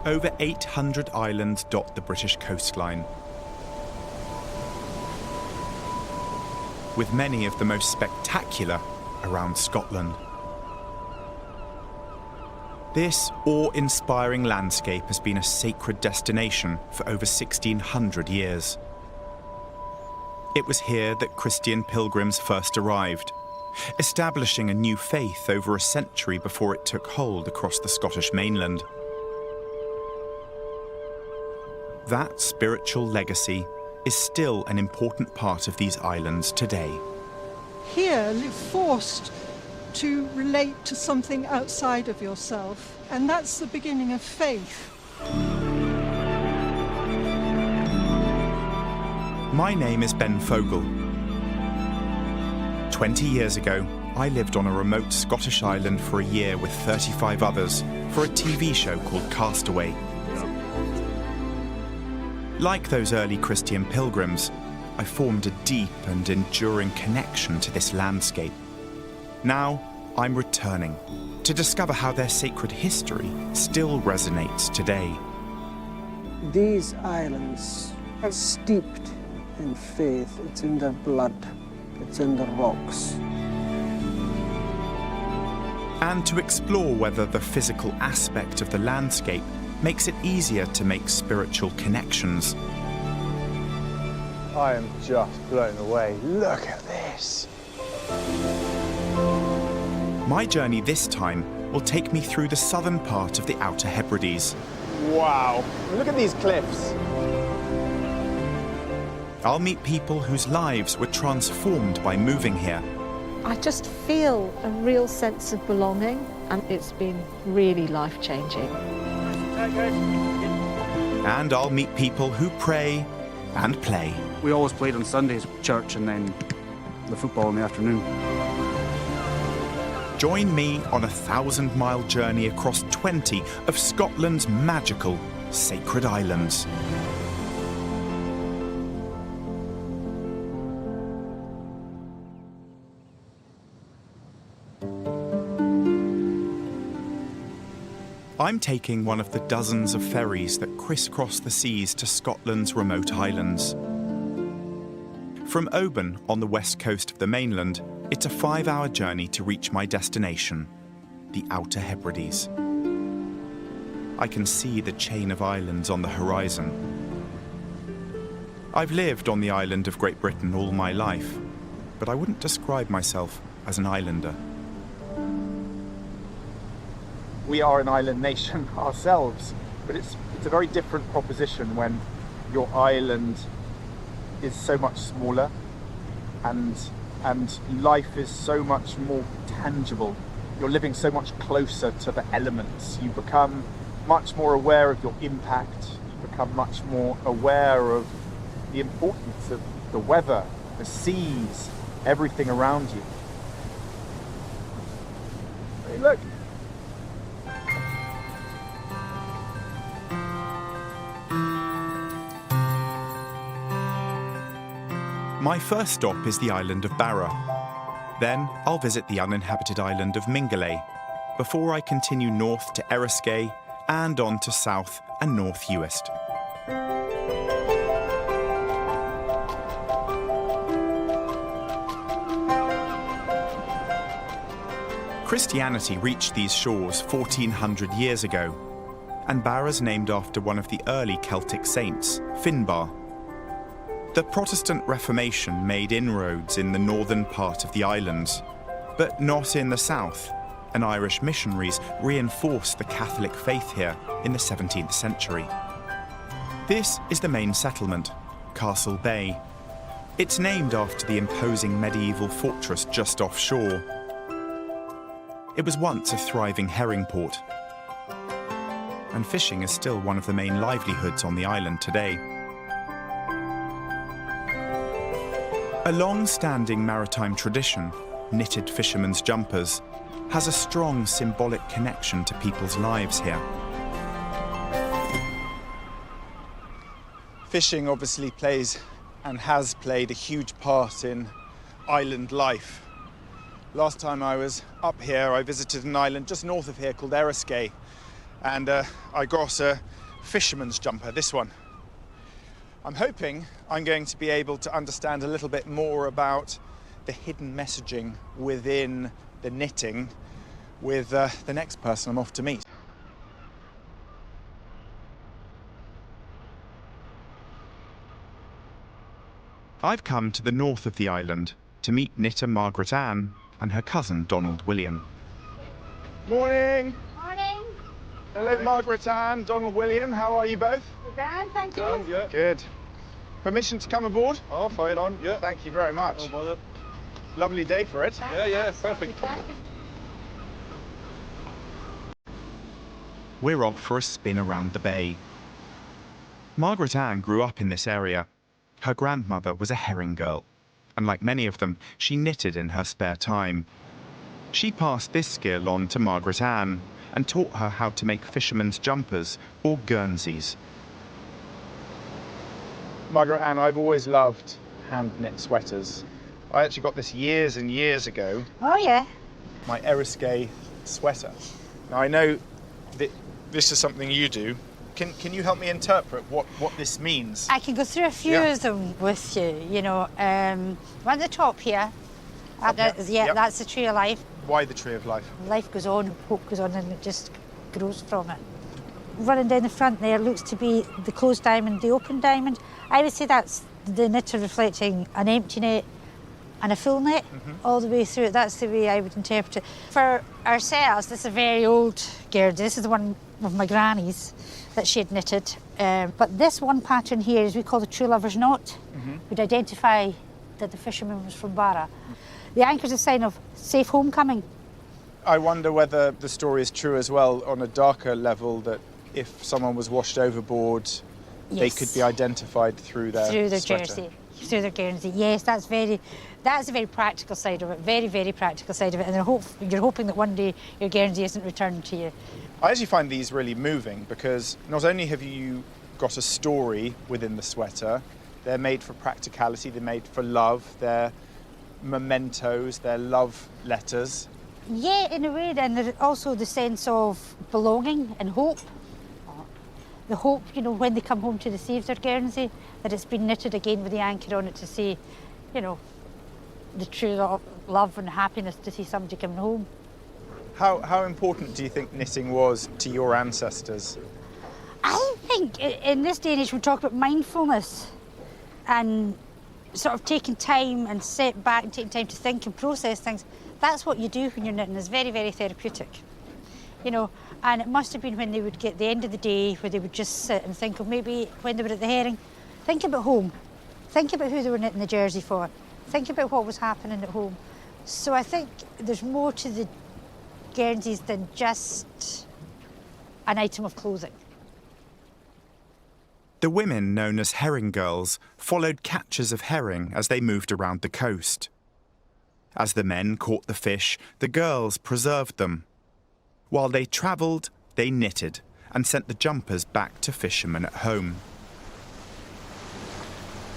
Over 800 islands dot the British coastline, with many of the most spectacular around Scotland. This awe-inspiring landscape has been a sacred destination for over 1600 years. It was here that Christian pilgrims first arrived, establishing a new faith over a century before it took hold across the Scottish mainland. That spiritual legacy is still an important part of these islands today. Here, you're forced to relate to something outside of yourself, and that's the beginning of faith. My name is Ben Fogle. 20 years ago, I lived on a remote Scottish island for a year with 35 others for a TV show called Castaway. Like those early Christian pilgrims, I formed a deep and enduring connection to this landscape. Now, I'm returning to discover how their sacred history still resonates today. These islands are steeped in faith. It's in their blood. It's in the rocks. And to explore whether the physical aspect of the landscape makes it easier to make spiritual connections. I am just blown away. Look at this. My journey this time will take me through the southern part of the Outer Hebrides. Wow, look at these cliffs. I'll meet people whose lives were transformed by moving here. I just feel a real sense of belonging, and it's been really life-changing. And I'll meet people who pray and play. We always played on Sundays, church, and then the football in the afternoon. Join me on a 1,000-mile journey across 20 of Scotland's magical sacred islands. I'm taking one of the dozens of ferries that crisscross the seas to Scotland's remote islands. From Oban on the west coast of the mainland, it's a 5-hour journey to reach my destination, the Outer Hebrides. I can see the chain of islands on the horizon. I've lived on the island of Great Britain all my life, but I wouldn't describe myself as an islander. We are an island nation ourselves, but it's a very different proposition when your island is so much smaller and life is so much more tangible. You're living so much closer to the elements. You become much more aware of your impact. You become much more aware of the importance of the weather, the seas, everything around you. Hey, look. My first stop is the island of Barra. Then I'll visit the uninhabited island of Mingulay before I continue north to Eriskay and on to South and North Uist. Christianity reached these shores 1400 years ago, and Barra's named after one of the early Celtic saints, Finbar. The Protestant Reformation made inroads in the northern part of the islands, but not in the south, and Irish missionaries reinforced the Catholic faith here in the 17th century. This is the main settlement, Castle Bay. It's named after the imposing medieval fortress just offshore. It was once a thriving herring port, and fishing is still one of the main livelihoods on the island today. A long-standing maritime tradition, knitted fishermen's jumpers, has a strong symbolic connection to people's lives here. Fishing obviously plays and has played a huge part in island life. Last time I was up here, I visited an island just north of here called Eriskay, and I got a fisherman's jumper, this one. I'm hoping I'm going to be able to understand a little bit more about the hidden messaging within the knitting with the next person I'm off to meet. I've come to the north of the island to meet knitter Margaret Ann and her cousin Donald William. Morning! Morning. Hello Margaret Ann, Donald William, how are you both? Grand, thank you. Yeah. Good. Permission to come aboard? Oh, fire on. Yeah. Thank you very much. No bother. Lovely day for it. Yeah, perfect. We're off for a spin around the bay. Margaret Ann grew up in this area. Her grandmother was a herring girl, and like many of them, she knitted in her spare time. She passed this skill on to Margaret Ann and taught her how to make fishermen's jumpers or guernseys. Margaret Ann, I've always loved hand knit sweaters. I actually got this years and years ago. Oh, yeah. My Eriskay sweater. Now I know that this is something you do. Can you help me interpret what this means? I can go through a few of them with you, you know. One at the top here. That's the tree of life. Why the tree of life? Life goes on, hope goes on, and it just grows from it. Running down the front there looks to be the closed diamond, the open diamond. I would say that's the knitter reflecting an empty net and a full net all the way through it. That's the way I would interpret it. For ourselves, this is a very old guerdon. This is the one of my granny's that she had knitted. But this one pattern here is we call the true lover's knot. Would identify that the fisherman was from Barra. The anchor's a sign of safe homecoming. I wonder whether the story is true as well on a darker level, that if someone was washed overboard, they could be identified through their sweater. Jersey, through their Guernsey. Yes, that's a very practical side of it. Very, very practical side of it. And you're hoping that one day your Guernsey isn't returned to you. I actually find these really moving because not only have you got a story within the sweater, they're made for practicality, they're made for love, they're mementos, they're love letters. Yeah, in a way, then there's also the sense of belonging and hope. The hope, you know, when they come home to receive their Guernsey, that it's been knitted again with the anchor on it to say, you know, the true love and happiness to see somebody coming home. How important do you think knitting was to your ancestors? I think in this day and age we talk about mindfulness and sort of taking time and sit back and taking time to think and process things. That's what you do when you're knitting. It's very, very therapeutic. You know, and it must have been when they would get the end of the day where they would just sit and think of maybe when they were at the herring, think about home, think about who they were knitting the jersey for, think about what was happening at home. So I think there's more to the Guernseys than just an item of clothing. The women, known as herring girls, followed catches of herring as they moved around the coast. As the men caught the fish, the girls preserved them. While they travelled, they knitted and sent the jumpers back to fishermen at home.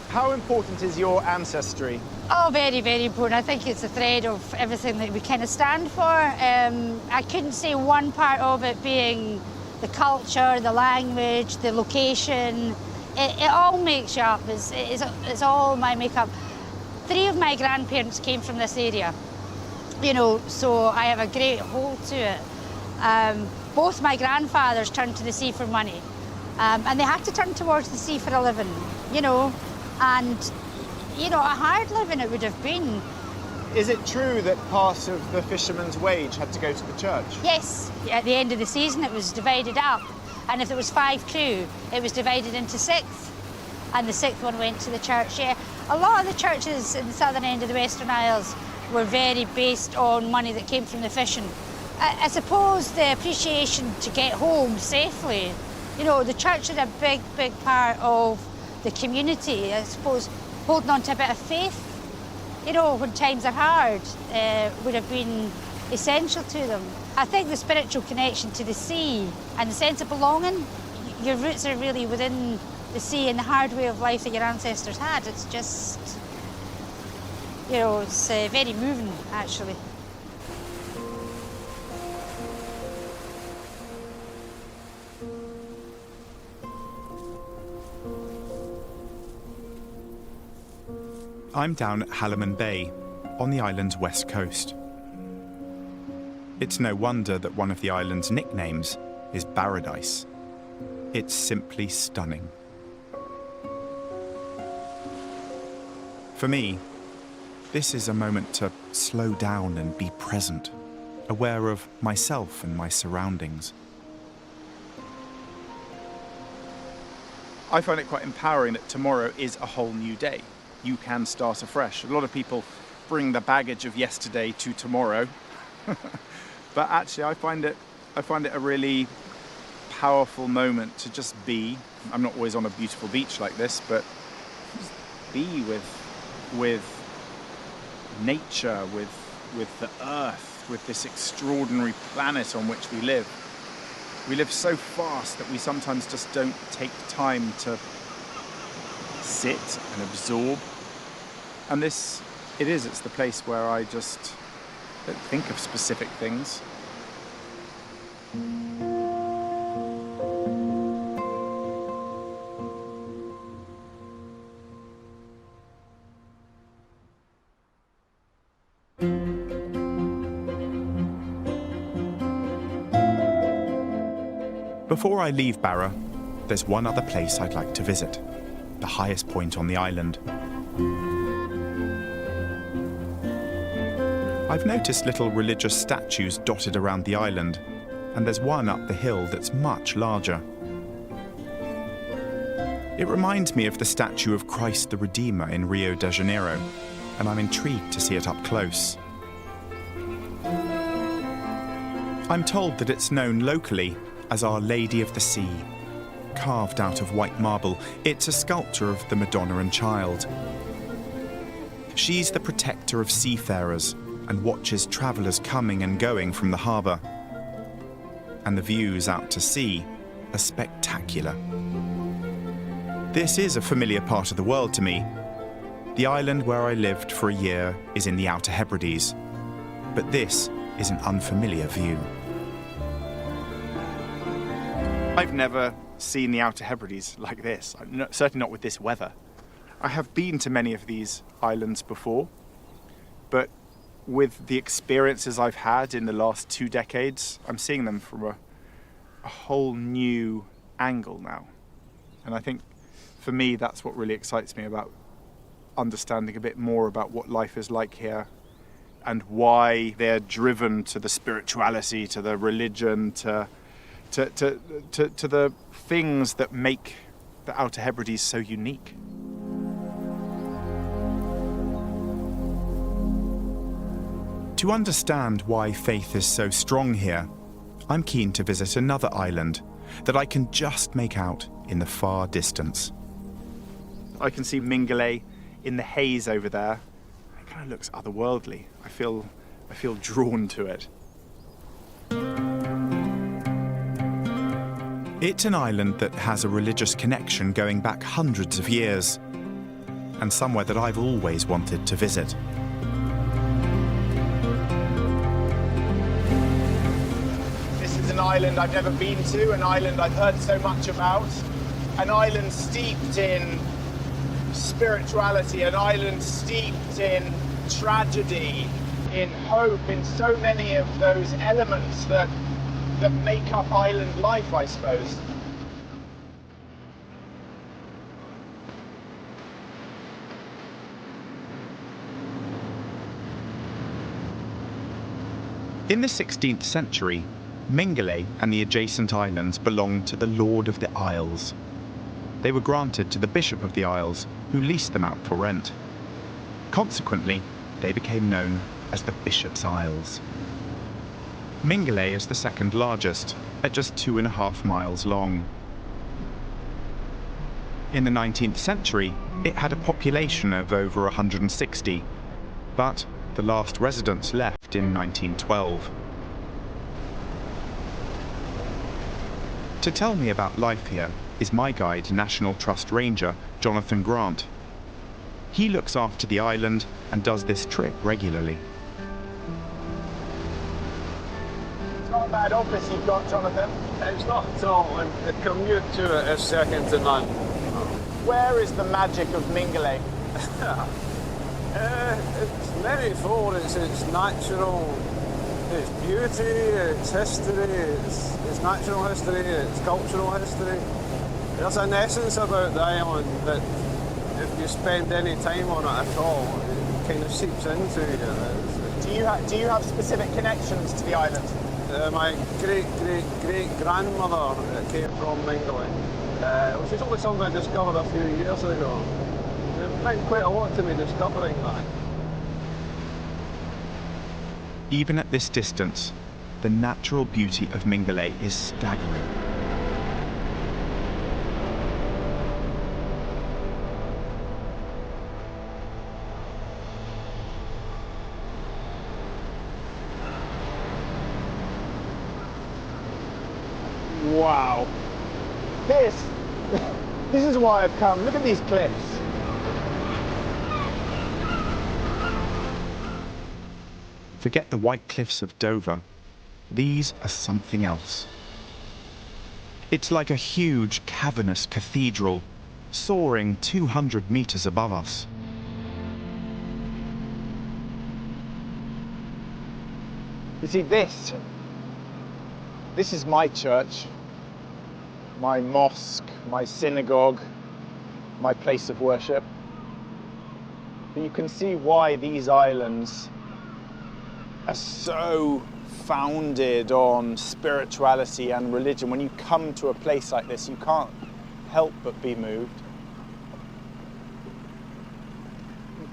How important is your ancestry? Oh, very, very important. I think it's a thread of everything that we kind of stand for. I couldn't say one part of it being the culture, the language, the location. It all makes you up. It's all my makeup. 3 of my grandparents came from this area, you know, so I have a great hold to it. Both my grandfathers turned to the sea for money, and they had to turn towards the sea for a living, you know, and, you know, a hard living it would have been. Is it true that part of the fisherman's wage had to go to the church? Yes, at the end of the season it was divided up, and if there was 5 crew, it was divided into 6, and the 6th one went to the church, yeah. A lot of the churches in the southern end of the Western Isles were very based on money that came from the fishing. I suppose the appreciation to get home safely, you know, the church had a big, big part of the community. I suppose holding on to a bit of faith, you know, when times are hard, would have been essential to them. I think the spiritual connection to the sea and the sense of belonging, your roots are really within the sea and the hard way of life that your ancestors had. It's just, you know, it's very moving, actually. I'm down at Halleman Bay, on the island's west coast. It's no wonder that one of the island's nicknames is Paradise. It's simply stunning. For me, this is a moment to slow down and be present, aware of myself and my surroundings. I find it quite empowering that tomorrow is a whole new day. You can start afresh. A lot of people bring the baggage of yesterday to tomorrow. But actually I find it a really powerful moment to just be. I'm not always on a beautiful beach like this, but just be with nature, with the earth, with this extraordinary planet on which we live. We live so fast that we sometimes just don't take time to sit and absorb. And it's the place where I just don't think of specific things. Before I leave Barra, there's one other place I'd like to visit, the highest point on the island. I've noticed little religious statues dotted around the island, and there's one up the hill that's much larger. It reminds me of the statue of Christ the Redeemer in Rio de Janeiro, and I'm intrigued to see it up close. I'm told that it's known locally as Our Lady of the Sea. Carved out of white marble, it's a sculpture of the Madonna and Child. She's the protector of seafarers and watches travellers coming and going from the harbour. And the views out to sea are spectacular. This is a familiar part of the world to me. The island where I lived for a year is in the Outer Hebrides, but this is an unfamiliar view. I've never seen the Outer Hebrides like this, certainly not with this weather. I have been to many of these islands before, but with the experiences I've had in the last 2 decades, I'm seeing them from a whole new angle now. And I think for me, that's what really excites me about understanding a bit more about what life is like here and why they're driven to the spirituality, to the religion, to the things that make the Outer Hebrides so unique. To understand why faith is so strong here, I'm keen to visit another island that I can just make out in the far distance. I can see Mingulay in the haze over there. It kind of looks otherworldly. I feel drawn to it. It's an island that has a religious connection going back hundreds of years, and somewhere that I've always wanted to visit. This is an island I've never been to, an island I've heard so much about, an island steeped in spirituality, an island steeped in tragedy, in hope, in so many of those elements that make up island life, I suppose. In the 16th century, Mingulay and the adjacent islands belonged to the Lord of the Isles. They were granted to the Bishop of the Isles, who leased them out for rent. Consequently, they became known as the Bishop's Isles. Mingulay is the second largest, at just 2.5 miles long. In the 19th century, it had a population of over 160, but the last residents left in 1912. To tell me about life here is my guide, National Trust Ranger Jonathan Grant. He looks after the island and does this trip regularly. It's not a bad office you've got, Jonathan. It's not at all, and the commute to it is second to none. Where is the magic of Mingulay? It's many-fold. It's natural, it's beauty, it's history, it's natural history, it's cultural history. There's an essence about the island that if you spend any time on it at all, it kind of seeps into you. Do you have specific connections to the island? My great-great-great-grandmother came from England, which is only something I discovered a few years ago. It meant quite a lot to me discovering that. Even at this distance, the natural beauty of Mingulay is staggering. Wow. This is why I've come. Look at these cliffs. Forget the white cliffs of Dover. These are something else. It's like a huge cavernous cathedral, soaring 200 meters above us. You see, this is my church, my mosque, my synagogue, my place of worship. But you can see why these islands are so founded on spirituality and religion. When you come to a place like this, you can't help but be moved.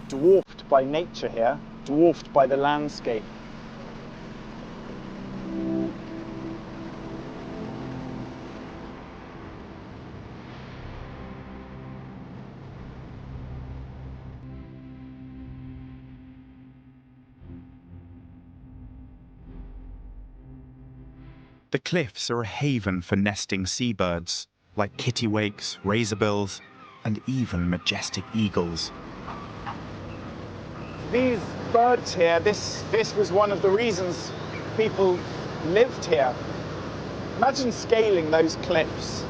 Dwarfed by nature here, dwarfed by the landscape. The cliffs are a haven for nesting seabirds, like kittiwakes, razorbills, and even majestic eagles. These birds here, this was one of the reasons people lived here. Imagine scaling those cliffs.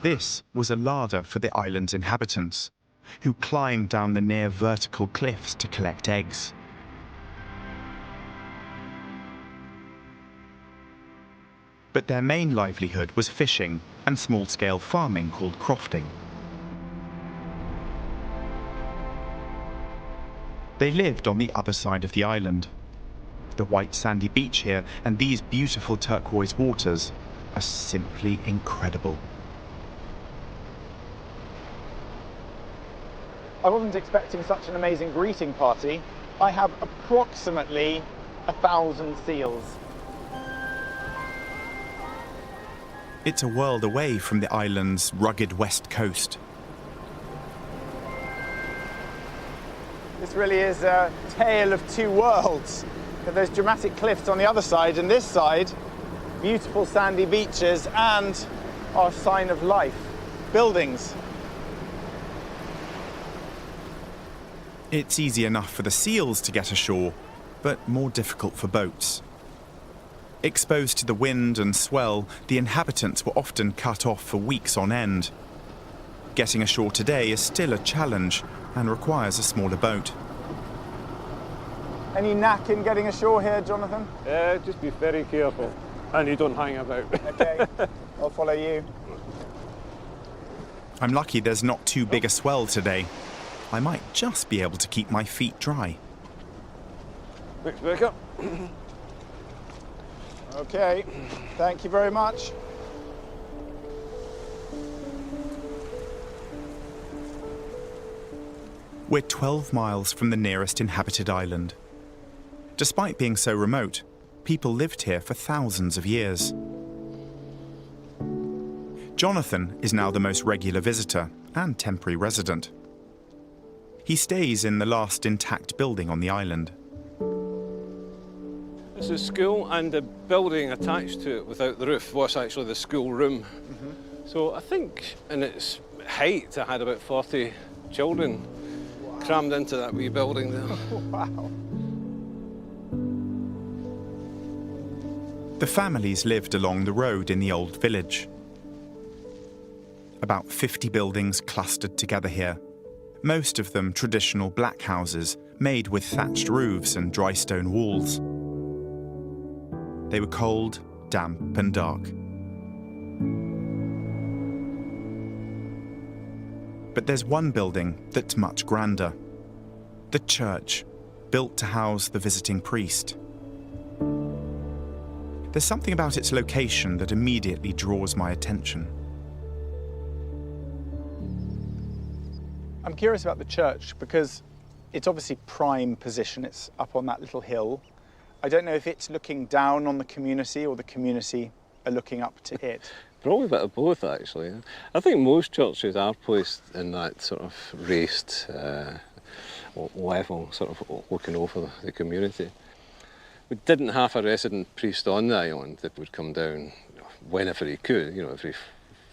This was a larder for the island's inhabitants, who climbed down the near vertical cliffs to collect eggs. But their main livelihood was fishing and small-scale farming called crofting. They lived on the other side of the island. The white sandy beach here and these beautiful turquoise waters are simply incredible. I wasn't expecting such an amazing greeting party. I have approximately 1,000 seals. It's a world away from the island's rugged west coast. This really is a tale of two worlds. There's dramatic cliffs on the other side, and this side, beautiful sandy beaches and our sign of life, buildings. It's easy enough for the seals to get ashore, but more difficult for boats. Exposed to the wind and swell, the inhabitants were often cut off for weeks on end. Getting ashore today is still a challenge and requires a smaller boat. Any knack in getting ashore here, Jonathan? Just be very careful, and you don't hang about. Okay, I'll follow you. I'm lucky there's not too big a swell today. I might just be able to keep my feet dry. Next back up. Okay, thank you very much. We're 12 miles from the nearest inhabited island. Despite being so remote, people lived here for thousands of years. Jonathan is now the most regular visitor and temporary resident. He stays in the last intact building on the island. It's a school, and the building attached to it without the roof was actually the school room. So I think in its height it had about 40 children crammed into that wee building there. Wow. The families lived along the road in the old village. about 50 buildings clustered together here, most of them traditional black houses made with thatched roofs and dry stone walls. They were cold, damp and dark. But there's one building that's much grander. The church, built to house the visiting priest. There's something about its location that immediately draws my attention. I'm curious about the church because it's obviously prime position. It's up on that little hill. I don't know if it's looking down on the community or the community are looking up to it. Probably a bit of both, actually. I think most churches are placed in that sort of raised level, sort of looking over the community. We didn't have a resident priest on the island that would come down whenever he could, you know, every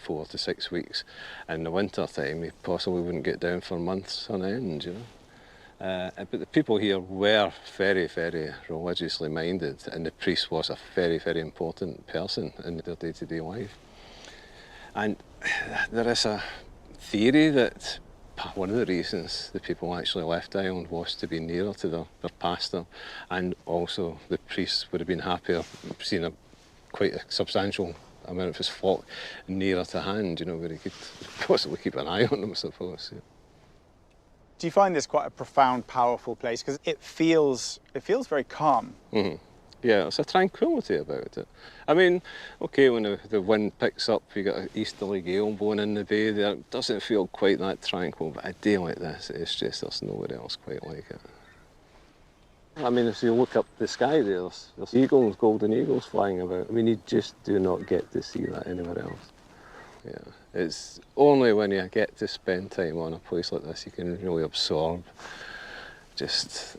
4 to 6 weeks. In the winter time, he possibly wouldn't get down for months on end, you know. But the people here were very, very religiously minded, and the priest was a very, very important person in their day-to-day life. And there is a theory that one of the reasons the people actually left the island was to be nearer to their pastor, and also the priest would have been happier seeing quite a substantial amount of his flock nearer to hand, you know, where he could possibly keep an eye on them, I suppose. Yeah. Do you find this quite a profound, powerful place? Because it feels very calm. Mm-hmm. Yeah, there's a tranquility about it. I mean, okay, when the wind picks up, you got an easterly gale blowing in the bay there, it doesn't feel quite that tranquil, but a day like this, it's just, there's nowhere else quite like it. I mean, if you look up the sky there, there's eagles, golden eagles flying about. I mean, you just do not get to see that anywhere else. Yeah, it's only when you get to spend time on a place like this you can really absorb just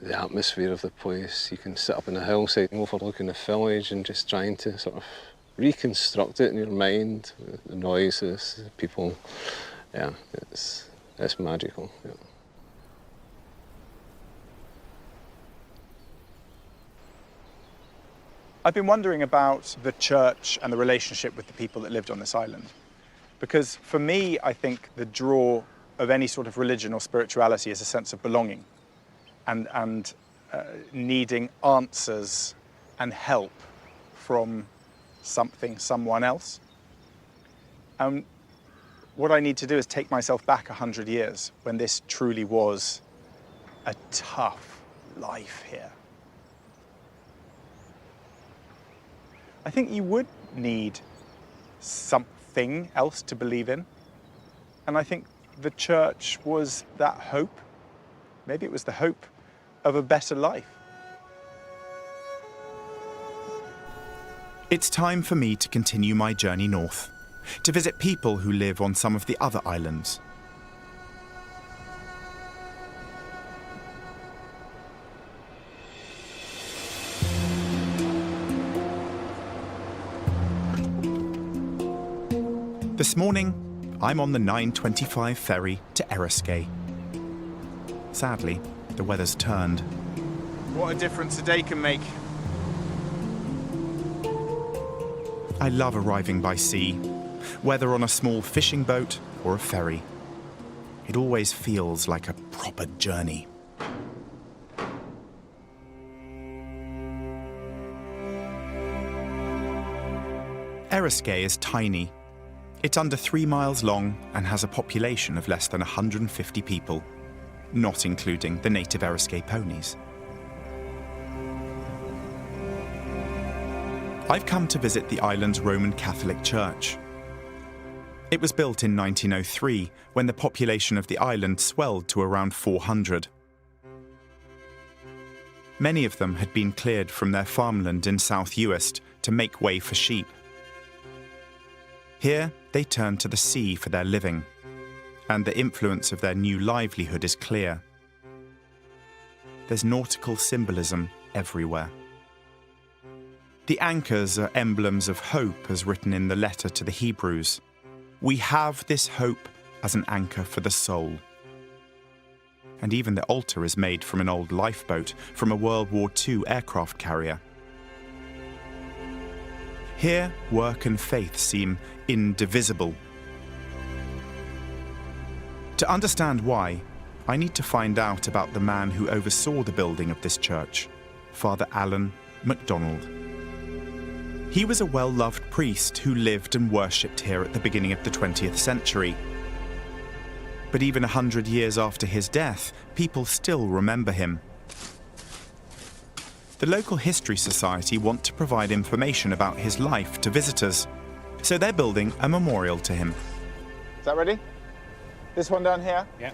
the atmosphere of the place. You can sit up on the hillside overlooking the village and just trying to sort of reconstruct it in your mind, the noises, the people. Yeah, it's magical. Yeah. I've been wondering about the church and the relationship with the people that lived on this island. Because for me, I think the draw of any sort of religion or spirituality is a sense of belonging and needing answers and help from someone else. And what I need to do is take myself back 100 years when this truly was a tough life here. I think you would need something else to believe in. And I think the church was that hope. Maybe it was the hope of a better life. It's time for me to continue my journey north, to visit people who live on some of the other islands. This morning, I'm on the 9:25 ferry to Eriskay. Sadly, the weather's turned. What a difference a day can make. I love arriving by sea, whether on a small fishing boat or a ferry. It always feels like a proper journey. Eriskay is tiny. It's under 3 miles long and has a population of less than 150 people, not including the native Eriskay ponies. I've come to visit the island's Roman Catholic Church. It was built in 1903 when the population of the island swelled to around 400. Many of them had been cleared from their farmland in South Uist to make way for sheep. Here, they turn to the sea for their living, and the influence of their new livelihood is clear. There's nautical symbolism everywhere. The anchors are emblems of hope, as written in the letter to the Hebrews. We have this hope as an anchor for the soul. And even the altar is made from an old lifeboat from a World War II aircraft carrier. Here, work and faith seem indivisible, To understand why, I need to find out about the man who oversaw the building of this church, Father Alan MacDonald. He was a well-loved priest who lived and worshipped here at the beginning of the 20th century. But even 100 years after his death, people still remember him. The local History Society want to provide information about his life to visitors, so they're building a memorial to him. Is that ready? This one down here? Yeah.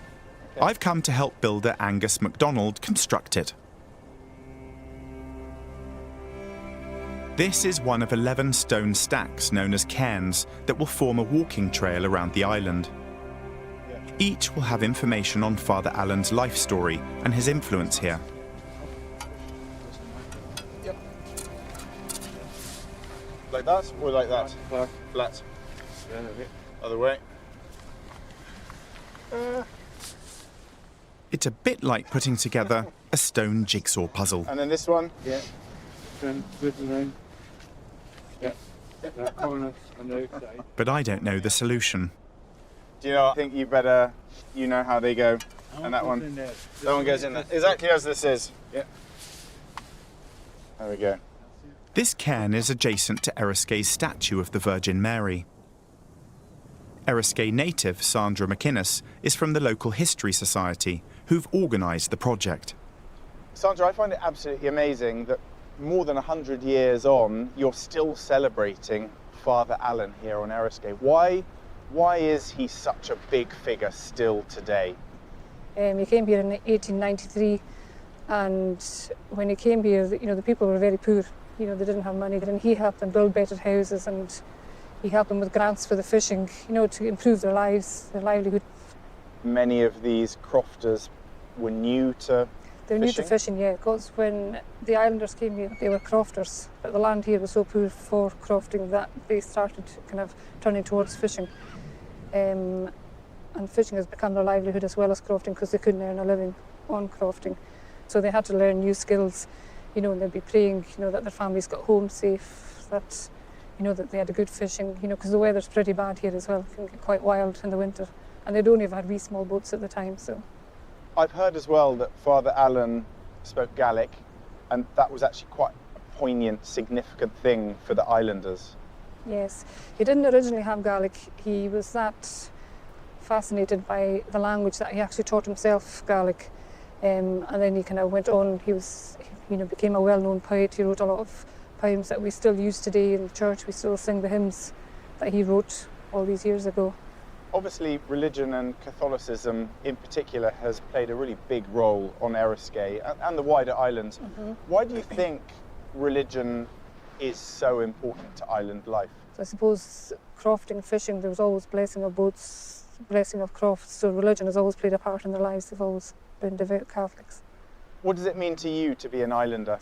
Okay. I've come to help builder Angus MacDonald construct it. This is one of 11 stone stacks known as cairns that will form a walking trail around the island. Each will have information on Father Alan's life story and his influence here. Yep. Like that or like that? Flat. Flat. Yeah, okay. Other way. It's a bit like putting together a stone jigsaw puzzle. And then this one? Yeah. Turn this around. Yeah. That corner on the outside. But I don't know the solution. Do you know, I think you better, you know how they go. And that one? That one goes in there. Exactly as this is. Yeah. There we go. This cairn is adjacent to Eriskay's statue of the Virgin Mary. Eriskay native Sandra McInnes is from the local History Society, who've organised the project. Sandra, I find it absolutely amazing that more than 100 years on, you're still celebrating Father Alan here on Eriskay. Why is he such a big figure still today? He came here in 1893, and when he came here, the people were very poor. They didn't have money, and he helped them build better houses, and he helped them with grants for the fishing, to improve their lives, their livelihood. Many of these crofters were new to They're new to fishing, yeah, because when the islanders came here, they were crofters, but the land here was so poor for crofting that they started kind of turning towards fishing. And fishing has become their livelihood as well as crofting, because they couldn't earn a living on crofting. So they had to learn new skills, and they'd be praying, that their families got home safe, that, that they had a good fishing, because the weather's pretty bad here as well. It can get quite wild in the winter. And they'd only have had wee small boats at the time, so. I've heard as well that Father Alan spoke Gaelic, and that was actually quite a poignant, significant thing for the islanders. Yes, he didn't originally have Gaelic. He was that fascinated by the language that he actually taught himself Gaelic. And then he kind of went on. He was, became a well-known poet. He wrote a lot of poems that we still use today in the church. We still sing the hymns that he wrote all these years ago. Obviously, religion and Catholicism in particular has played a really big role on Eriskay and the wider island. Mm-hmm. Why do you think religion is so important to island life? So I suppose crofting, fishing, there was always blessing of boats, blessing of crofts, so religion has always played a part in their lives. They've always been devout Catholics. What does it mean to you to be an islander?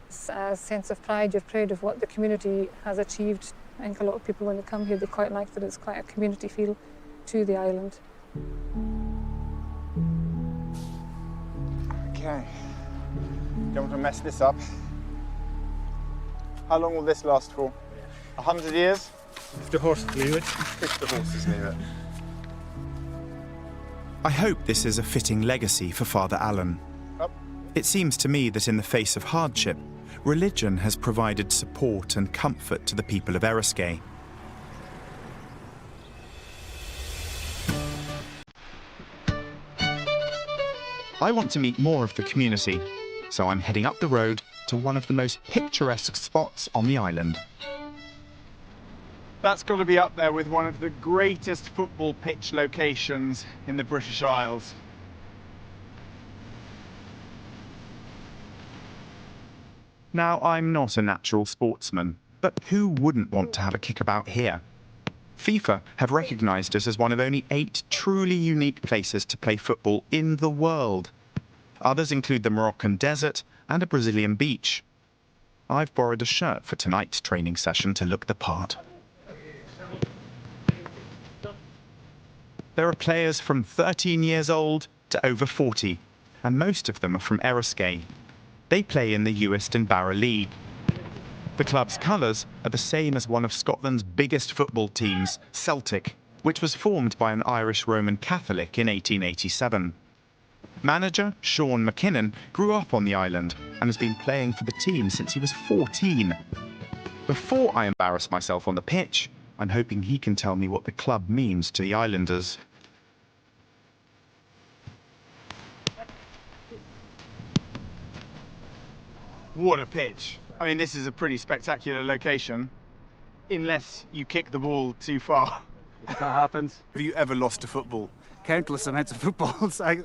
It's a sense of pride. You're proud of what the community has achieved. I think a lot of people, when they come here, they quite like that it's quite a community feel to the island. Okay, don't want to mess this up. How long will this last for? 100 years? If the horses leave it. If the horses leave it. I hope this is a fitting legacy for Father Alan. Up. It seems to me that in the face of hardship, religion has provided support and comfort to the people of Eriskay. I want to meet more of the community, so I'm heading up the road to one of the most picturesque spots on the island. That's got to be up there with one of the greatest football pitch locations in the British Isles. Now, I'm not a natural sportsman, but who wouldn't want to have a kickabout here? FIFA have recognised us as one of only 8 truly unique places to play football in the world. Others include the Moroccan desert and a Brazilian beach. I've borrowed a shirt for tonight's training session to look the part. There are players from 13 years old to over 40, and most of them are from Eriskay. They play in the Uist Barra League. The club's colours are the same as one of Scotland's biggest football teams, Celtic, which was formed by an Irish Roman Catholic in 1887. Manager Sean McKinnon grew up on the island and has been playing for the team since he was 14. Before I embarrass myself on the pitch, I'm hoping he can tell me what the club means to the islanders. What a pitch. I mean, this is a pretty spectacular location, unless you kick the ball too far. If that happens. Have you ever lost a football? Countless amounts of footballs. I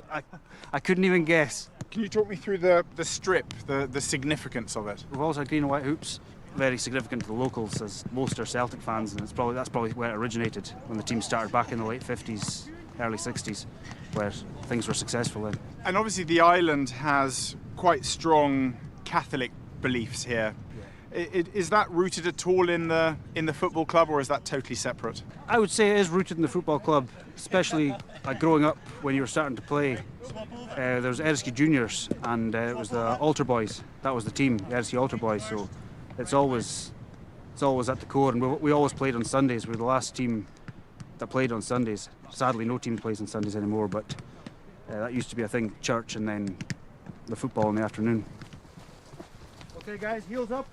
couldn't even guess. Can you talk me through the strip, the significance of it? We've always had green and white hoops. Very significant to the locals, as most are Celtic fans, and that's probably where it originated, when the team started back in the late 50s, early 60s, where things were successful in. And obviously the island has quite strong Catholic beliefs here. Is that rooted at all in the football club, or is that totally separate? I would say it is rooted in the football club, especially growing up when you were starting to play. There was Eriskay Juniors, and it was the Altar Boys. That was the team, the Eriskay Altar Boys. So it's always at the core, and we always played on Sundays. We're the last team that played on Sundays. Sadly, no team plays on Sundays anymore, but that used to be a thing. Church and then the football in the afternoon. Okay, guys, heels up.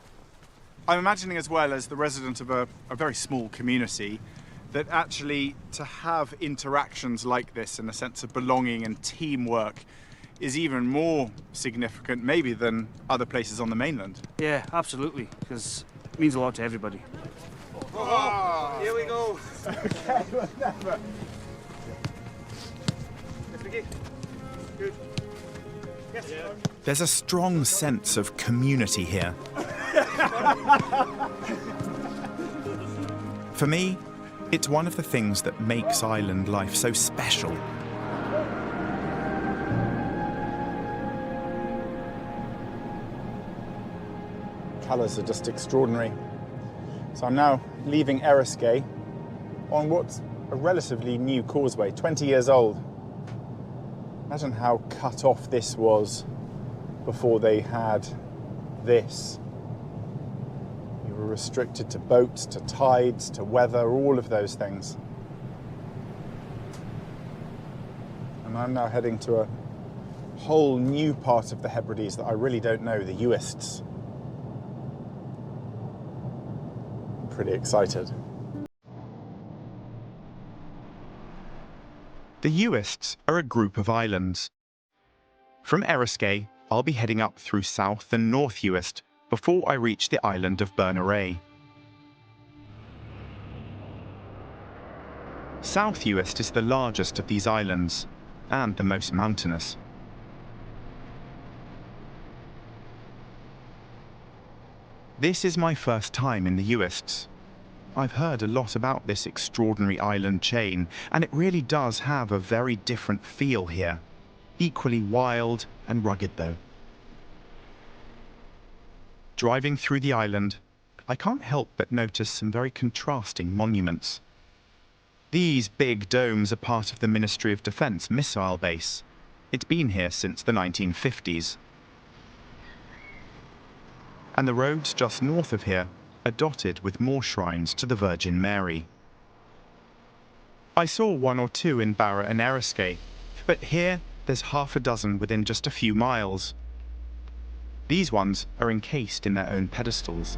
I'm imagining as well, as the resident of a very small community, that actually to have interactions like this and a sense of belonging and teamwork is even more significant maybe than other places on the mainland. Yeah, absolutely, because it means a lot to everybody. Oh, here we go. Okay, whatever. Good. Yes. Yeah. There's a strong sense of community here. For me, it's one of the things that makes island life so special. Colours are just extraordinary. So I'm now leaving Eriskay on what's a relatively new causeway, 20 years old. Imagine how cut off this was before they had this. You were restricted to boats, to tides, to weather, all of those things. And I'm now heading to a whole new part of the Hebrides that I really don't know, the Uists. I'm pretty excited. The Uists are a group of islands. From Eriskay, I'll be heading up through South and North Uist before I reach the island of Berneray. South Uist is the largest of these islands and the most mountainous. This is my first time in the Uists. I've heard a lot about this extraordinary island chain, and it really does have a very different feel here. Equally wild and rugged though. Driving through the island, I can't help but notice some very contrasting monuments. These big domes are part of the Ministry of Defence missile base. It's been here since the 1950s. And the roads just north of here are dotted with more shrines to the Virgin Mary. I saw one or two in Barra and Eriskay, but here there's half a dozen within just a few miles. These ones are encased in their own pedestals.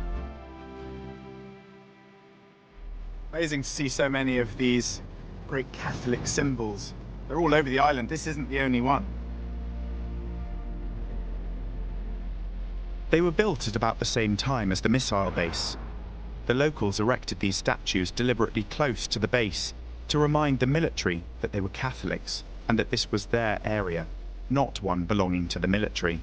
Amazing to see so many of these great Catholic symbols. They're all over the island. This isn't the only one. They were built at about the same time as the missile base. The locals erected these statues deliberately close to the base to remind the military that they were Catholics and that this was their area, not one belonging to the military.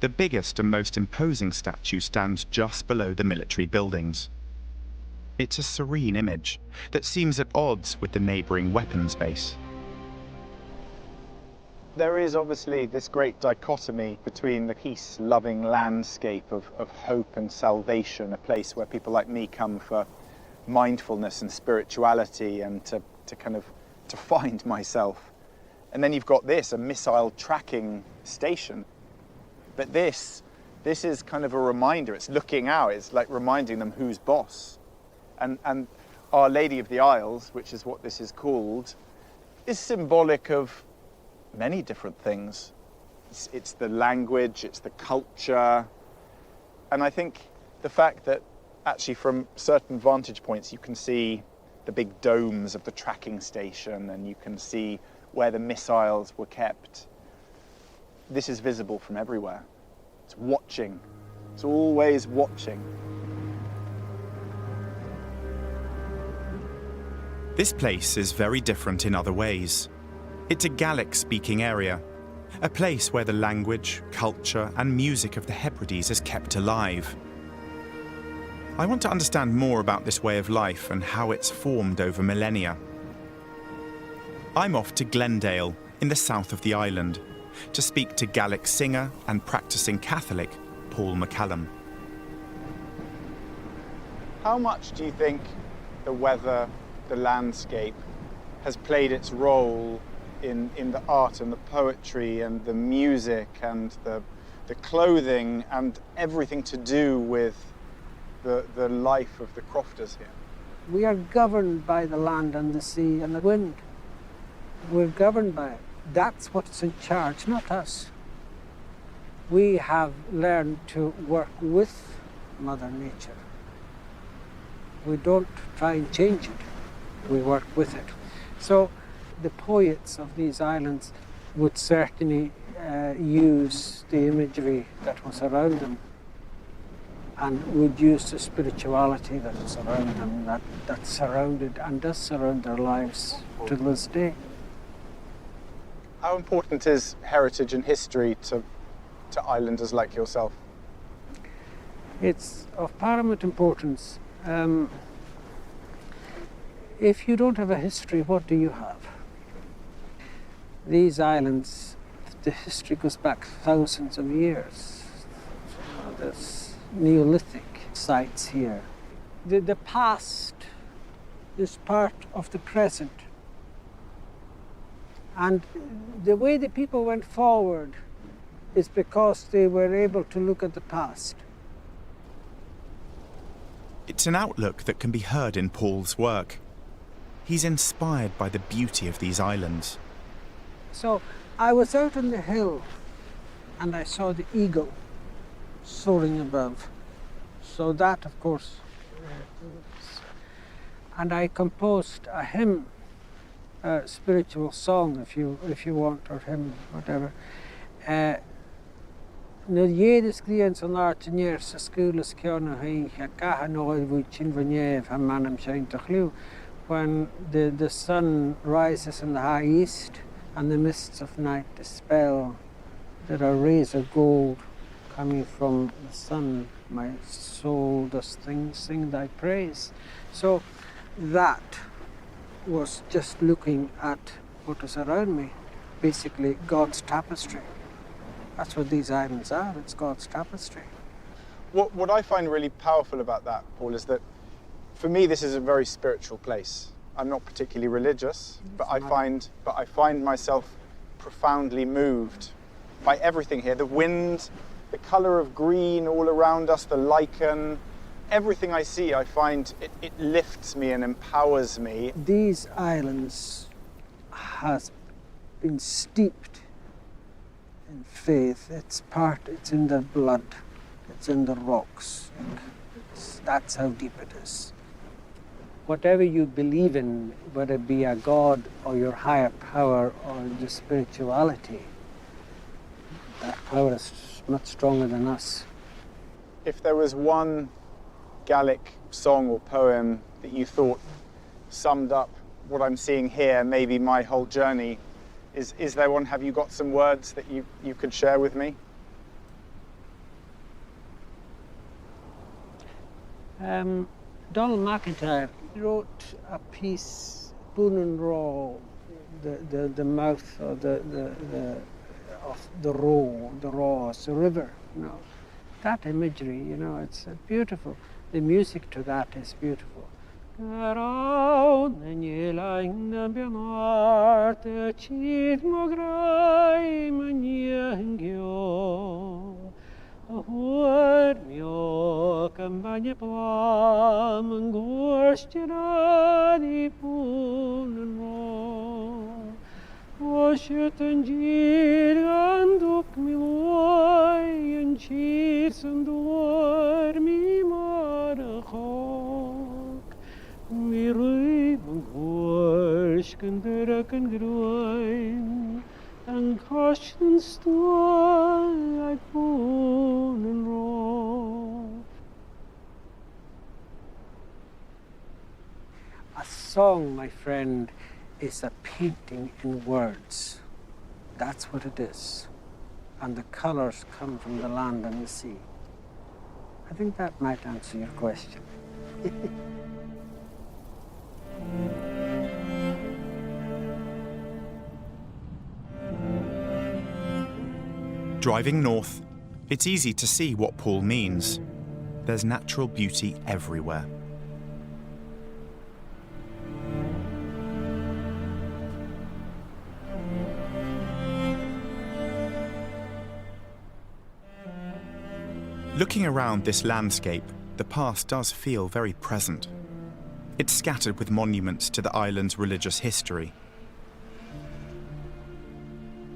The biggest and most imposing statue stands just below the military buildings. It's a serene image that seems at odds with the neighbouring weapons base. There is obviously this great dichotomy between the peace-loving landscape of hope and salvation, a place where people like me come for mindfulness and spirituality and to find myself. And then you've got this, a missile tracking station. But this is kind of a reminder. It's looking out. It's like reminding them who's boss. And Our Lady of the Isles, which is what this is called, is symbolic of many different things. It's the language, it's the culture, and I think the fact that actually from certain vantage points you can see the big domes of the tracking station and you can see where the missiles were kept. This is visible from everywhere. It's watching. It's always watching. This place is very different in other ways. It's a Gaelic-speaking area, a place where the language, culture and music of the Hebrides is kept alive. I want to understand more about this way of life and how it's formed over millennia. I'm off to Glendale, in the south of the island, to speak to Gaelic singer and practicing Catholic Paul McCallum. How much do you think the weather, the landscape, has played its role in the art and the poetry and the music and the clothing and everything to do with the life of the crofters here? We are governed by the land and the sea and the wind. We're governed by it. That's what's in charge, not us. We have learned to work with Mother Nature. We don't try and change it. We work with it. So the poets of these islands would certainly use the imagery that was around them and would use the spirituality that was around them, that surrounded and does surround their lives to this day. How important is heritage and history to islanders like yourself? It's of paramount importance. If you don't have a history, what do you have? These islands, the history goes back thousands of years. There's Neolithic sites here. The past is part of the present. And the way the people went forward is because they were able to look at the past. It's an outlook that can be heard in Paul's work. He's inspired by the beauty of these islands. So I was out on the hill and I saw the eagle soaring above. So that, of course, and I composed a hymn, a spiritual song, if you want, or hymn, whatever. Na jedes cliënt an artinier sa skules kiana hi kaha no vuchin vanyev hamanam shain takhlu. When the sun rises in the high east and the mists of night dispel, there are rays of gold coming from the sun. My soul does sing thy praise. So that was just looking at what was around me, basically God's tapestry. That's what these islands are, it's God's tapestry. What I find really powerful about that, Paul, is that for me this is a very spiritual place. I'm not particularly religious, but I find myself profoundly moved by everything here. The wind, the colour of green all around us, the lichen, everything I see, I find it lifts me and empowers me. These islands has been steeped in faith. It's in their blood, it's in the rocks. That's how deep it is. Whatever you believe in, whether it be a God or your higher power or the spirituality, that power is much stronger than us. If there was one Gaelic song or poem that you thought summed up what I'm seeing here, maybe my whole journey, is there one? Have you got some words that you could share with me? Donald McIntyre wrote a piece, Boon and Raw, the mouth or of the Raw, it's a river, you know. That imagery, you know, it's beautiful. The music to that is beautiful. Oh, cuor campagna plam gorstira di punro Osheten giranduk miloi en chisendor mi marachok mi ruiben gorschen deraken groin en kosten stoel uit punro A song, my friend, is a painting in words. That's what it is. And the colors come from the land and the sea. I think that might answer your question. Driving north, it's easy to see what Paul means. There's natural beauty everywhere. Looking around this landscape, the past does feel very present. It's scattered with monuments to the island's religious history.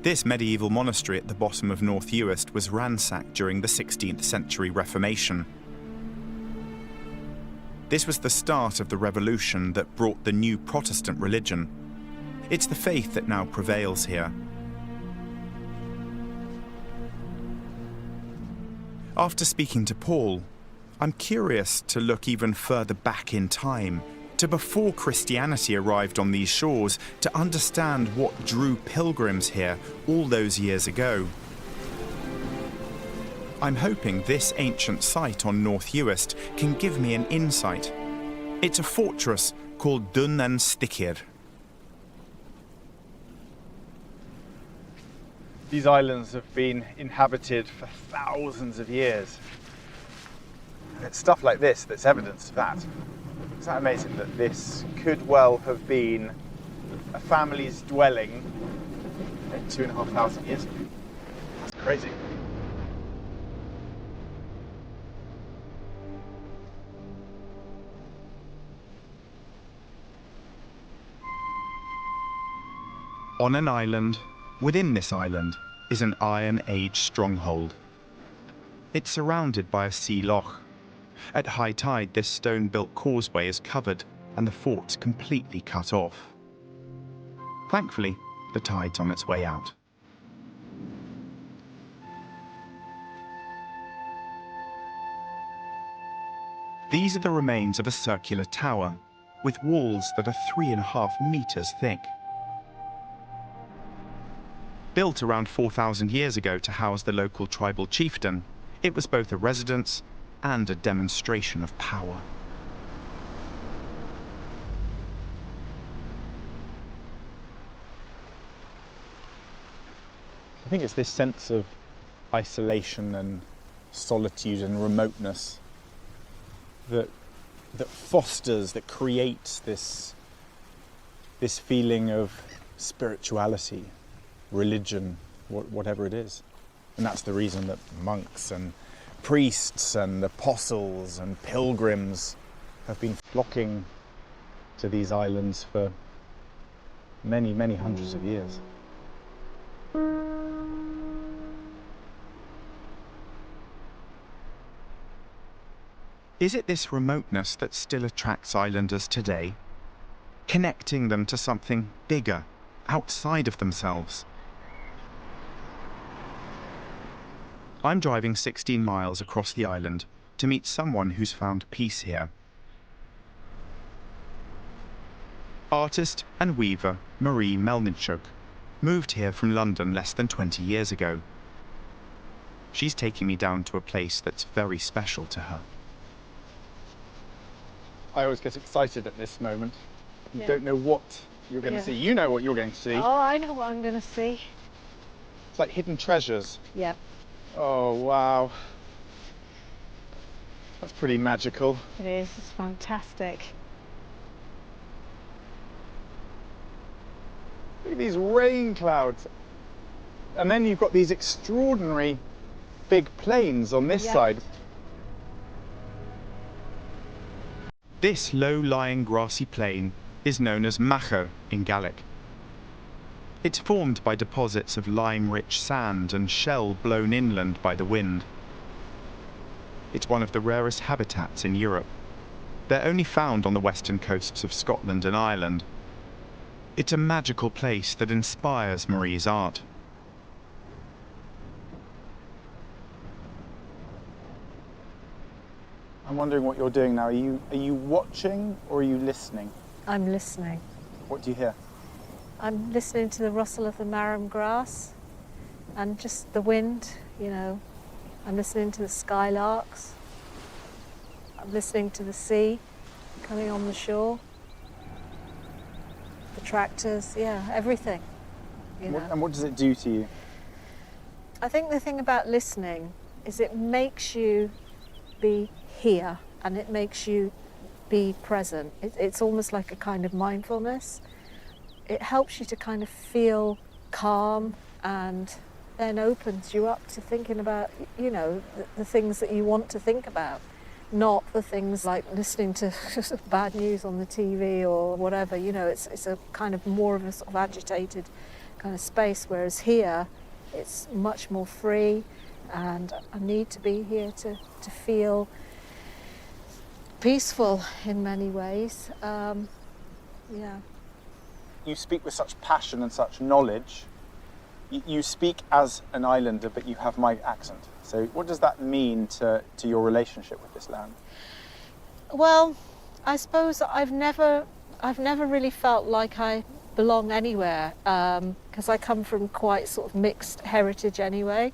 This medieval monastery at the bottom of North Uist was ransacked during the 16th century Reformation. This was the start of the revolution that brought the new Protestant religion. It's the faith that now prevails here. After speaking to Paul, I'm curious to look even further back in time, to before Christianity arrived on these shores, to understand what drew pilgrims here all those years ago. I'm hoping this ancient site on North Uist can give me an insight. It's a fortress called Dun an Stikir. These islands have been inhabited for thousands of years. And it's stuff like this that's evidence of that. Isn't that amazing that this could well have been a family's dwelling 2,500 years ago? That's crazy. On an island, within this island, is an Iron Age stronghold. It's surrounded by a sea loch. At high tide, this stone-built causeway is covered and the fort's completely cut off. Thankfully, the tide's on its way out. These are the remains of a circular tower, with walls that are 3.5 meters thick. Built around 4,000 years ago to house the local tribal chieftain, it was both a residence and a demonstration of power. I think it's this sense of isolation and solitude and remoteness that fosters, that creates this feeling of spirituality, religion, whatever it is. And that's the reason that monks and priests and apostles and pilgrims have been flocking to these islands for many, many hundreds of years. Is it this remoteness that still attracts islanders today, connecting them to something bigger, outside of themselves? I'm driving 16 miles across the island to meet someone who's found peace here. Artist and weaver Marie Melnichuk moved here from London less than 20 years ago. She's taking me down to a place that's very special to her. I always get excited at this moment. You don't know what you're going to see. You know what you're going to see. Oh, I know what I'm going to see. It's like hidden treasures. Yep. Oh, wow. That's pretty magical. It is. It's fantastic. Look at these rain clouds. And then you've got these extraordinary big plains on this Yeah. side. This low-lying grassy plain is known as Macho in Gaelic. It's formed by deposits of lime-rich sand and shell blown inland by the wind. It's one of the rarest habitats in Europe. They're only found on the western coasts of Scotland and Ireland. It's a magical place that inspires Marie's art. I'm wondering what you're doing now. Are you watching or are you listening? I'm listening. What do you hear? I'm listening to the rustle of the marram grass and just the wind, you know. I'm listening to the skylarks. I'm listening to the sea coming on the shore. The tractors, yeah, everything. You know. And what does it do to you? I think the thing about listening is it makes you be here and it makes you be present. It's almost like a kind of mindfulness. It helps you to kind of feel calm and then opens you up to thinking about, you know, the things that you want to think about, not the things like listening to bad news on the TV or whatever. You know, it's a kind of more of a sort of agitated kind of space, whereas here it's much more free, and I need to be here to feel peaceful in many ways. Yeah. You speak with such passion and such knowledge. You speak as an islander, but you have my accent. So what does that mean to your relationship with this land? Well, I suppose I've never really felt like I belong anywhere, because I come from quite sort of mixed heritage anyway.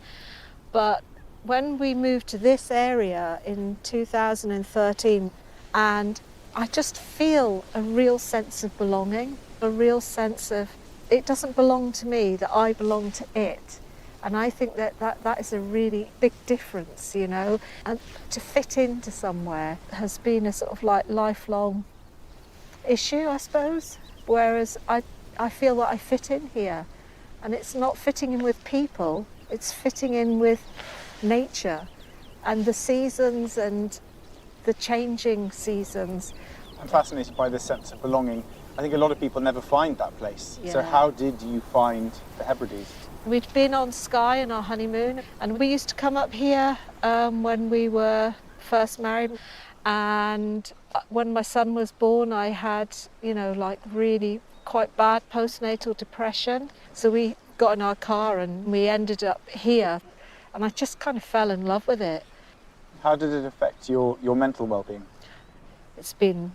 But when we moved to this area in 2013, and I just feel a real sense of belonging, a real sense of it doesn't belong to me, that I belong to it. And I think that is a really big difference, you know. And to fit into somewhere has been a sort of like lifelong issue, I suppose. Whereas I feel that I fit in here. And it's not fitting in with people, it's fitting in with nature and the seasons and the changing seasons. I'm fascinated by this sense of belonging. I think a lot of people never find that place. Yeah. So how did you find the Hebrides? We'd been on Skye on our honeymoon, and we used to come up here when we were first married. And when my son was born, I had, you know, like really quite bad postnatal depression. So we got in our car and we ended up here, and I just kind of fell in love with it. How did it affect your mental well-being? It's been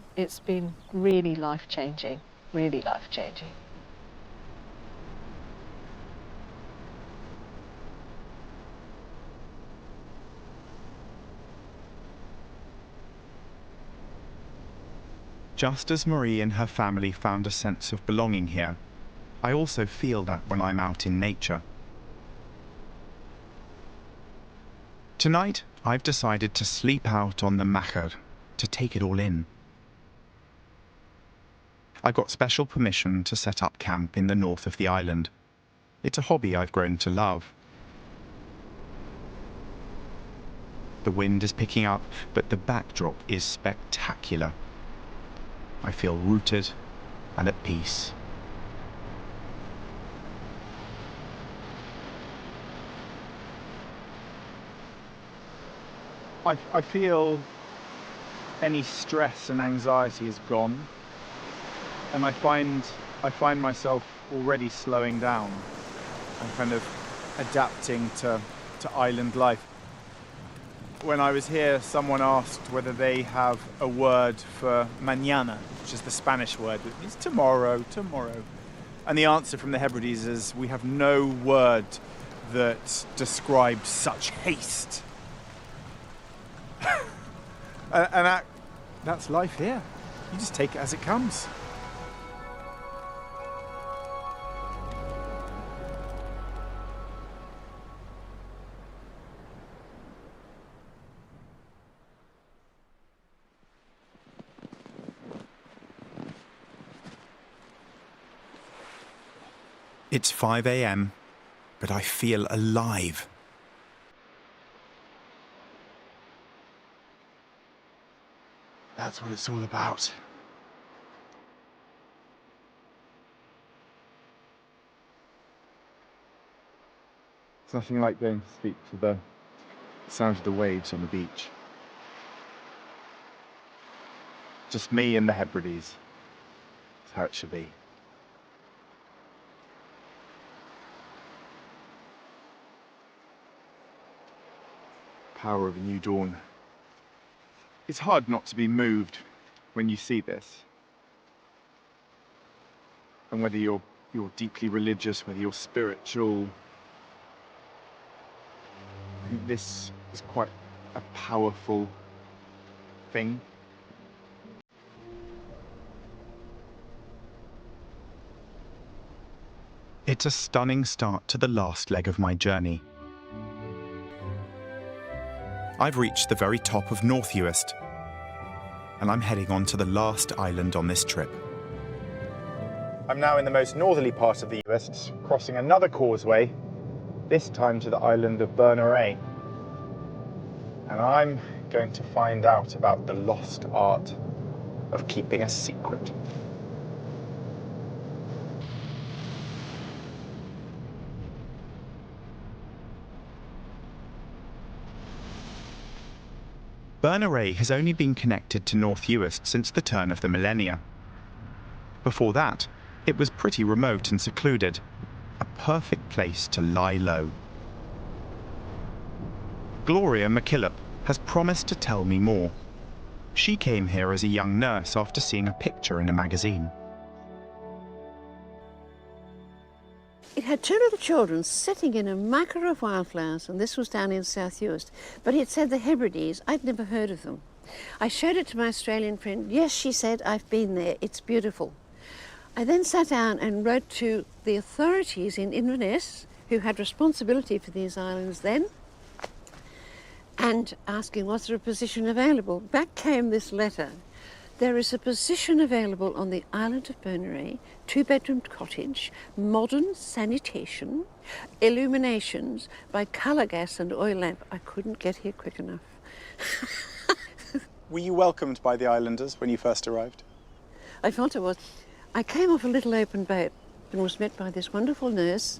really life-changing, really life-changing. Just as Marie and her family found a sense of belonging here, I also feel that when I'm out in nature. Tonight, I've decided to sleep out on the Macho, to take it all in. I got special permission to set up camp in the north of the island. It's a hobby I've grown to love. The wind is picking up, but the backdrop is spectacular. I feel rooted and at peace. I feel any stress and anxiety is gone, and I find myself already slowing down and kind of adapting to island life. When I was here, someone asked whether they have a word for mañana, which is the Spanish word that means tomorrow. And the answer from the Hebrides is we have no word that describes such haste. and that's life here. You just take it as it comes. It's 5 a.m, but I feel alive. That's what it's all about. It's nothing like going to sleep to the sound of the waves on the beach. Just me and the Hebrides. That's how it should be. Power of a new dawn. It's hard not to be moved when you see this. And whether you're deeply religious, whether you're spiritual, this is quite a powerful thing. It's a stunning start to the last leg of my journey. I've reached the very top of North Uist, and I'm heading on to the last island on this trip. I'm now in the most northerly part of the Uist, crossing another causeway, this time to the island of Berneray. And I'm going to find out about the lost art of keeping a secret. Berneray has only been connected to North Uist since the turn of the millennia. Before that, it was pretty remote and secluded, a perfect place to lie low. Gloria McKillop has promised to tell me more. She came here as a young nurse after seeing a picture in a magazine. It had two little children sitting in a macra of wildflowers, and this was down in South Uist. But it said the Hebrides. I'd never heard of them. I showed it to my Australian friend. Yes, she said, I've been there. It's beautiful. I then sat down and wrote to the authorities in Inverness, who had responsibility for these islands then, and asking, was there a position available? Back came this letter. There is a position available on the island of Berneray, 2-bedroom cottage, modern sanitation, illuminations by colour gas and oil lamp. I couldn't get here quick enough. Were you welcomed by the islanders when you first arrived? I felt I was. I came off a little open boat and was met by this wonderful nurse.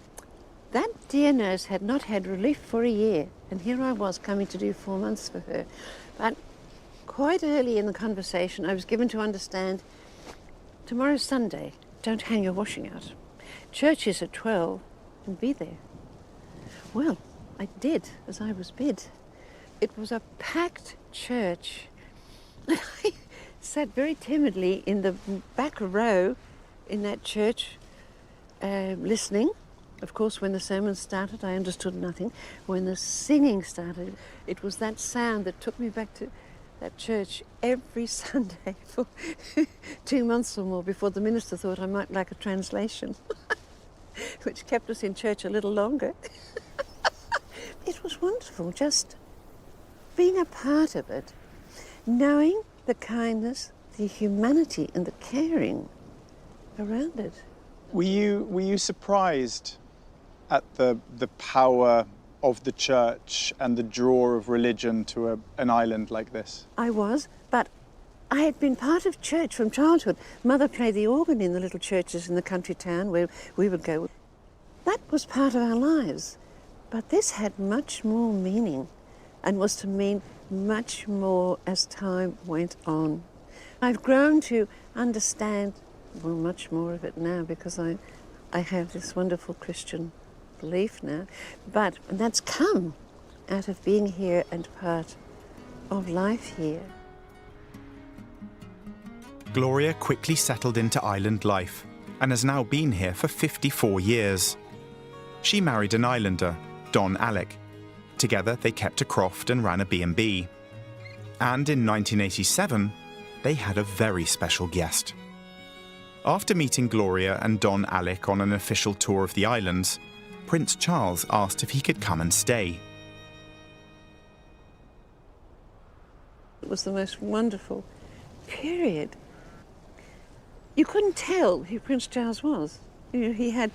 That dear nurse had not had relief for a year, and here I was coming to do 4 months for her. But quite early in the conversation, I was given to understand, tomorrow's Sunday, don't hang your washing out. Church is at 12, and be there. Well, I did as I was bid. It was a packed church. I sat very timidly in the back row in that church, listening. Of course, when the sermon started, I understood nothing. When the singing started, it was that sound that took me back to that church every Sunday for 2 months or more before the minister thought I might like a translation, which kept us in church a little longer. It was wonderful, just being a part of it, knowing the kindness, the humanity and the caring around it. Were you surprised at the power of the church and the draw of religion to an island like this? I was, but I had been part of church from childhood. Mother played the organ in the little churches in the country town where we would go. That was part of our lives. But this had much more meaning and was to mean much more as time went on. I've grown to understand, well, much more of it now because I have this wonderful Christian belief now, but that's come out of being here and part of life here. Gloria quickly settled into island life and has now been here for 54 years. She married an islander, Don Alec. Together they kept a croft and ran a B&B. And in 1987, they had a very special guest. After meeting Gloria and Don Alec on an official tour of the islands, Prince Charles asked if he could come and stay. It was the most wonderful period. You couldn't tell who Prince Charles was. You know, he had,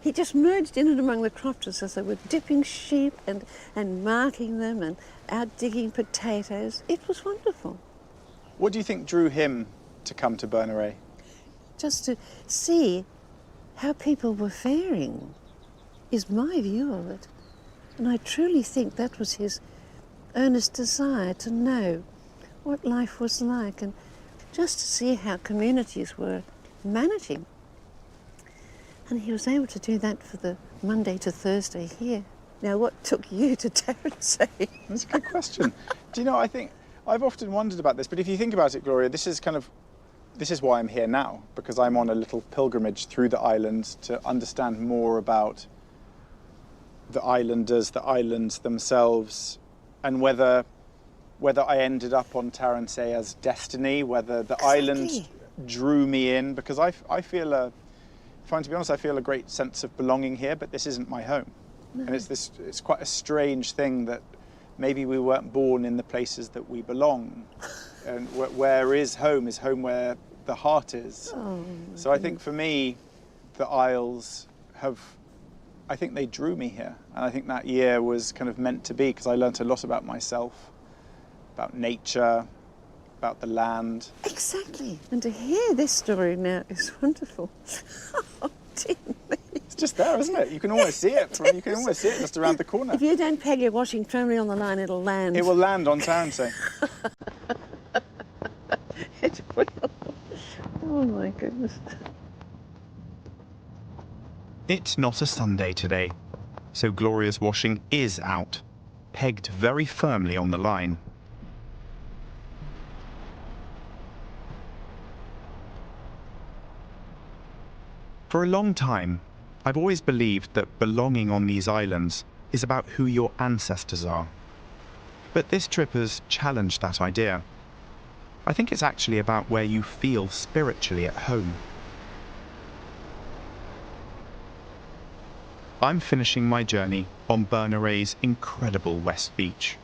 he just merged in and among the crofters as they were dipping sheep and marking them and out digging potatoes. It was wonderful. What do you think drew him to come to Berneray? Just to see how people were faring is my view of it. And I truly think that was his earnest desire to know what life was like and just to see how communities were managing. And he was able to do that for the Monday to Thursday here. Now, what took you to Tarrant? That's a good question. Do you know, I think I've often wondered about this, but if you think about it, Gloria, this is why I'm here now, because I'm on a little pilgrimage through the islands to understand more about the islanders, the islands themselves, and whether I ended up on Tarrant as destiny, whether the island drew me in, because I feel if I'm to be honest, I feel a great sense of belonging here, but this isn't my home. No. And it's quite a strange thing that maybe we weren't born in the places that we belong. And where is home where the heart is. Oh, so I think for me, the Isles I think they drew me here. And I think that year was kind of meant to be, because I learnt a lot about myself, about nature, about the land. Exactly. And to hear this story now is wonderful. Oh, dear me. It's just there, isn't it? You can almost see it. You can almost see it just around the corner. If you don't peg your washing firmly on the line, it'll land. It will land on Tarrant. It will. Oh my goodness. It's not a Sunday today, so Gloria's washing is out, pegged very firmly on the line. For a long time, I've always believed that belonging on these islands is about who your ancestors are. But this trip has challenged that idea. I think it's actually about where you feel spiritually at home. I'm finishing my journey on Berneray's incredible West Beach.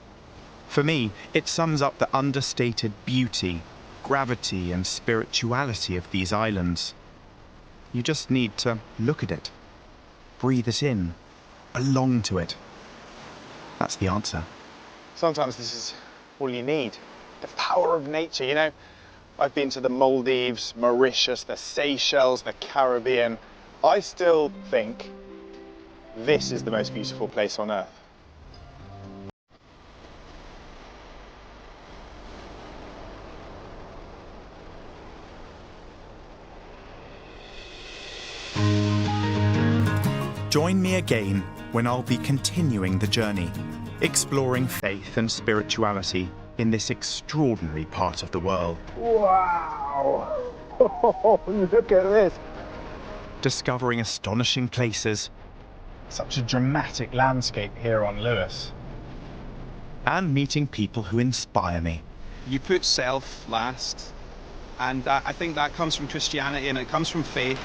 For me, it sums up the understated beauty, gravity and spirituality of these islands. You just need to look at it, breathe it in, belong to it. That's the answer. Sometimes this is all you need. The power of nature, you know. I've been to the Maldives, Mauritius, the Seychelles, the Caribbean. I still think this is the most beautiful place on earth. Join me again when I'll be continuing the journey, exploring faith and spirituality in this extraordinary part of the world. Wow! Oh, look at this! Discovering astonishing places. Such a dramatic landscape here on Lewis. And meeting people who inspire me. You put self last, and I think that comes from Christianity and it comes from faith.